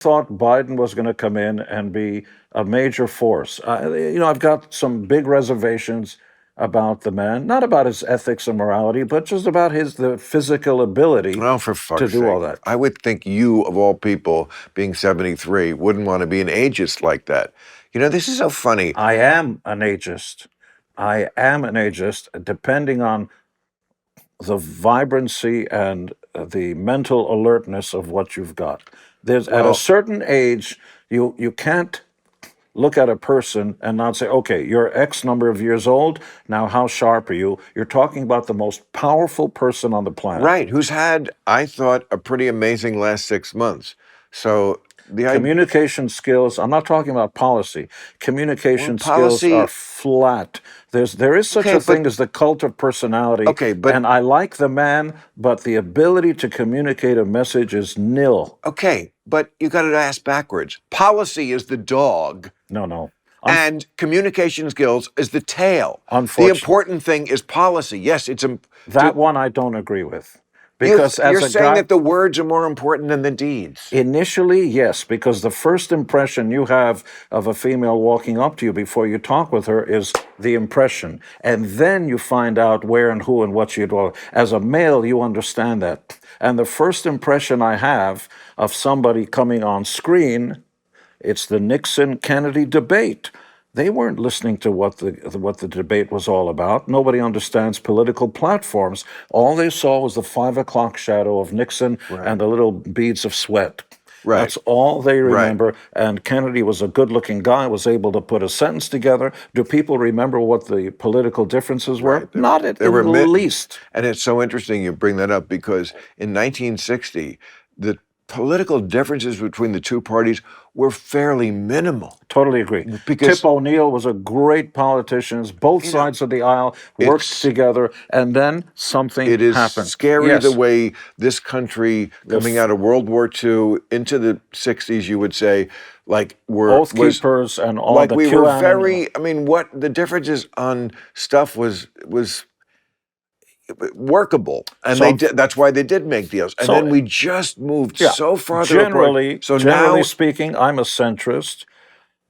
thought Biden was going to come in and be a major force. I've got some big reservations about the man, not about his ethics and morality, but just about the physical ability Well, for to fuck's do all sake. that. I would think you, of all people, being 73, wouldn't want to be an ageist like that. You know, this is so funny. I am an ageist. I am an ageist, depending on the vibrancy and the mental alertness of what you've got. There's at a Well, certain age, you can't look at a person and not say, okay, you're X number of years old. Now, how sharp are you? You're talking about the most powerful person on the planet. right, who's had, I thought, a pretty amazing last 6 months. So the idea, Communication skills, I'm not talking about policy. well, Communication skills are policy, flat. There is such okay, a thing but as the cult of personality, okay, but and I like the man, but the ability to communicate a message is nil. okay, but you got to ask backwards. Policy is the dog, No. and communication skills is the tail. The Unfortunately, important thing is policy. Yes, it's that one I don't agree with. you're, Because you're as a saying guy, that the words are more important than the deeds. initially, yes, because the first impression you have of a female walking up to you before you talk with her is the impression. And then you find out where and who and what you do. As a male, you understand that. And the first impression I have of somebody coming on screen, it's the Nixon-Kennedy debate. They weren't listening to what the debate was all about. Nobody understands political platforms. All they saw was the 5 o'clock shadow of Nixon and the little beads of sweat. Right. That's all they Right. remember. And Kennedy was a good-looking guy, was able to put a sentence together. Do people remember what the political differences were? Right. Not in the least. And it's so interesting you bring that up because in 1960, the political differences between the two parties were fairly minimal. Totally agree. Because Tip O'Neill was a great politician. Both sides of the aisle worked together, and then something it is happened. scary Yes. the way this country, coming out of World War II into the 60s, you would say, like Oath keepers and all like the we were QAnon. very, I mean, what the differences on stuff was workable, and So- they did. That's why they did make deals, and So- then we just moved so far. Generally now, speaking, I'm a centrist.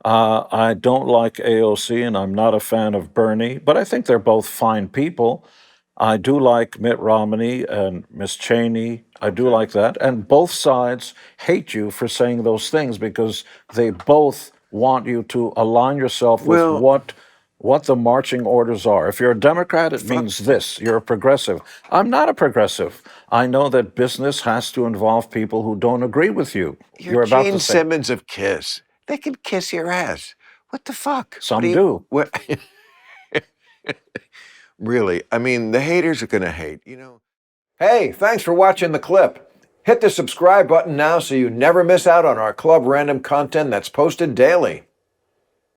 I don't like AOC, and I'm not a fan of Bernie, but I think they're both fine people. I do like Mitt Romney and Miss Cheney. I do like that. And both sides hate you for saying those things because they both want you to align yourself with Well- what the marching orders are. If you're a Democrat, it means this. You're a progressive. I'm not a progressive. I know that business has to involve people who don't agree with you. you're about Gene to say. Simmons of Kiss. They can kiss your ass. What the fuck? Some What do. What? Really? I mean, the haters are gonna hate. You know. Hey, thanks for watching the clip. Hit the subscribe button now so you never miss out on our Club Random content that's posted daily.